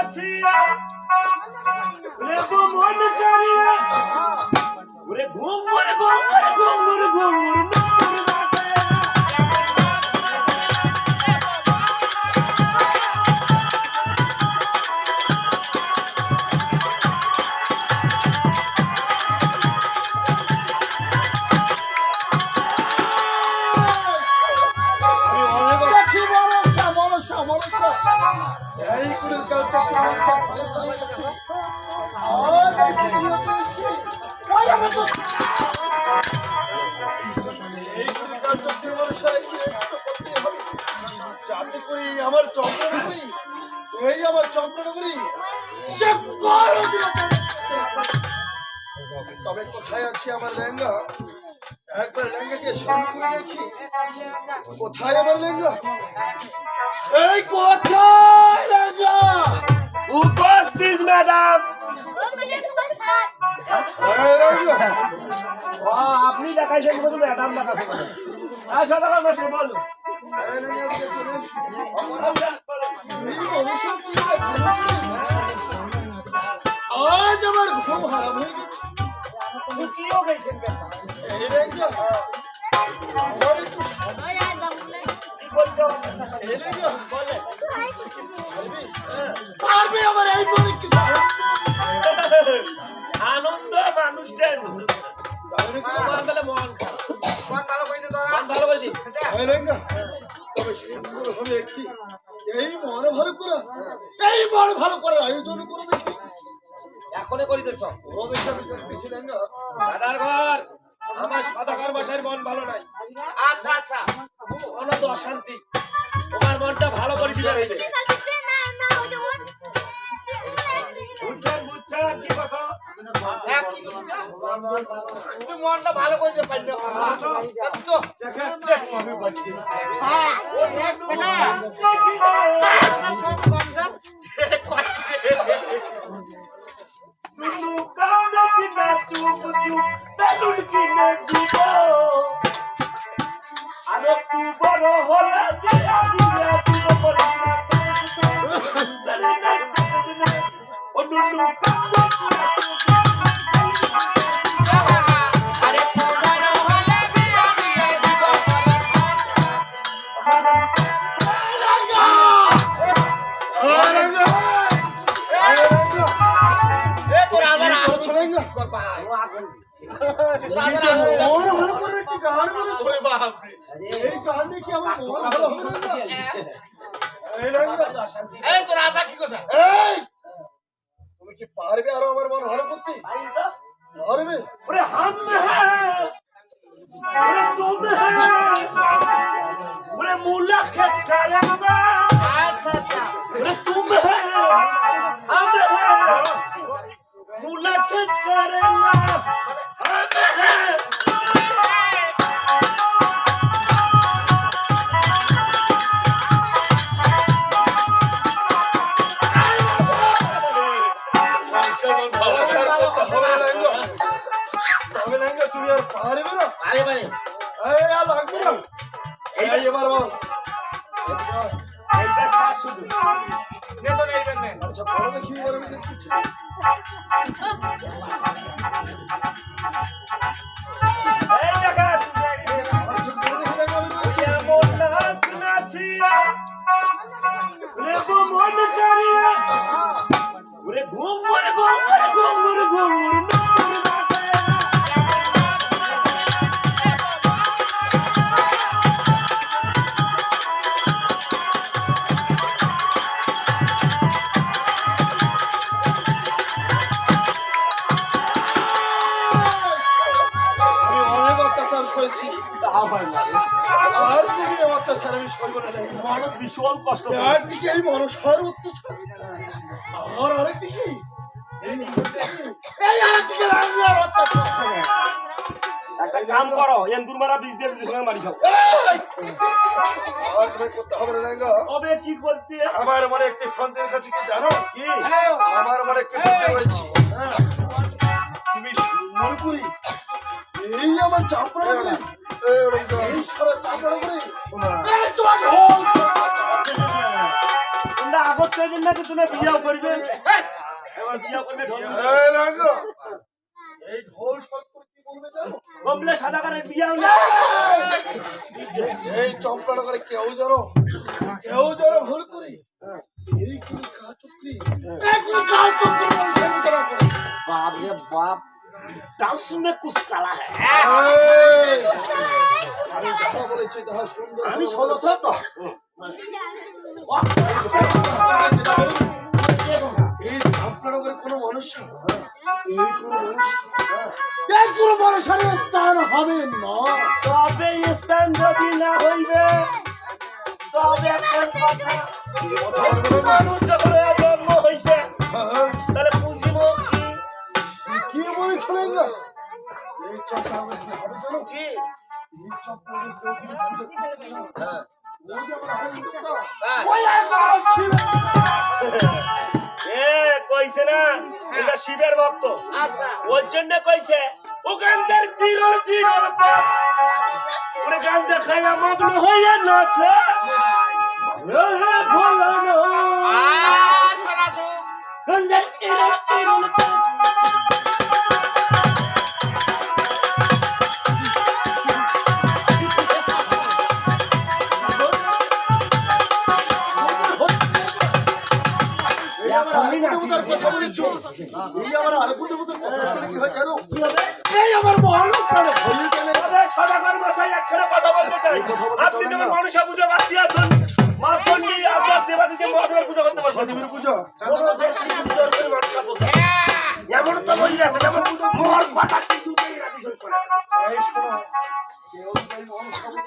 নাচিয়া রে মন করিয়া ওরে ঘুমরে ঘুমরে ঘুমরে ঘুমরে আমার চক্রনগরী এই আমার চক্রনগরী তবে কোথায় আছে আমার লেঙ্গা? একবার লেঙ্গাকে স্মরণ করে দেখি। কোথায় আমার লেঙ্গা? এই কোথায় লেঙ্গা? উপস্থিত ম্যাডাম। আপনি দেখাইছেন বলুন ম্যাডাম দেখাচ্ছেন। বল আজ আমার ঘুম হারাম হয়ে গেছে। আমার এই বলে কিছু আনন্দ মানুষটার তবে সুন্দর হবে একটি এই মন ভালো করা এই মন ভালো করার আয়োজন করে দেখি। এখনই করিতেছ দাদার ঘর আমার সদাগর মশাইয়ের মন ভালো নাই। আচ্ছা আচ্ছা অনন্ত অশান্তি তোমার মনটা ভালো করে দিতে হইবে। মনটা ভালো করতে পারবে আরো তু বড় হলে তুমি কি পারবে আরো আমার মন ভালো করতে? পারবে? তুমি আর পারবে না? লাগবে না এবার বল। আচ্ছা বলো দেখি এবার আমি দেখতেছি। ভীষণ কষ্ট একদিকে এই মনসার অত্যাচার আর আরেকদিকে একটা কাম করো এন্দুর মারা বীজ দিয়ে দুজনে মারি খাও। আর তুমি করতে হবে না তবে কি করতে? আমার মনে একটি ফন্দের কাছে কি জানো? কি আমার মনে একটি ফন্দ রয়েছে। তুমি সুন্দর করি এই আমার চাপড়া করে এই সারা চাপড়া করে তোমরা আগত থেকে নাকি তুমি বিয়াও করবে এবার বিয়াও করবে ঢোল এই রাঙ্গা এই ঢোল সরকার কি বলবে জানো কমলে সাদা কারের বিয়াও এই চম্পানগরে কেউ জানো ভুল করি এই কি কাচুকরি একলা কাচুকরি মানুষের বিচার করে बाप रे बाप डांस में कुछ कला है এই আমি কথা বলেছি তাহা সুন্দর আমি ষোলোশো তো এই চম্পানগরে কোনো মানুষ এই কোনো মানুষের স্থান হবে না তবে স্থান যদি না হইবে তবে মানুষ যখন জন্ম হইছে তাহলে বুঝিব কি বলেছিলেন না এই চম্পানগরে কি হবে জানো কি এই চম্পানগরে এ কইছে না এটা শিবের ভক্ত ওর জন্য কইছে ওখানকার চিরল চিরল পাপ ওরে গাঞ্জা খাইয়া মগ্ন হইয়া নাচে গাঞ্জার চিরল চিরল পাপ কথা বলেছো এই আমার আর দেবতার কথা শুনে কি হয় জানো এই আমার মহান প্রাণে ভয়ে গেলে সদাগর মশাই একখানে কথা বলতে চাই আপনি যেমন মানুষা পূজা বাদ দিয়েছেন মাতঙ্গি আপনার দেবাদিকে মহাদেবের পূজা করতে পারবেন মহাদেবের পূজা মানুষা পূজা এমন তো বলি আছে যেমন মোহর পাতা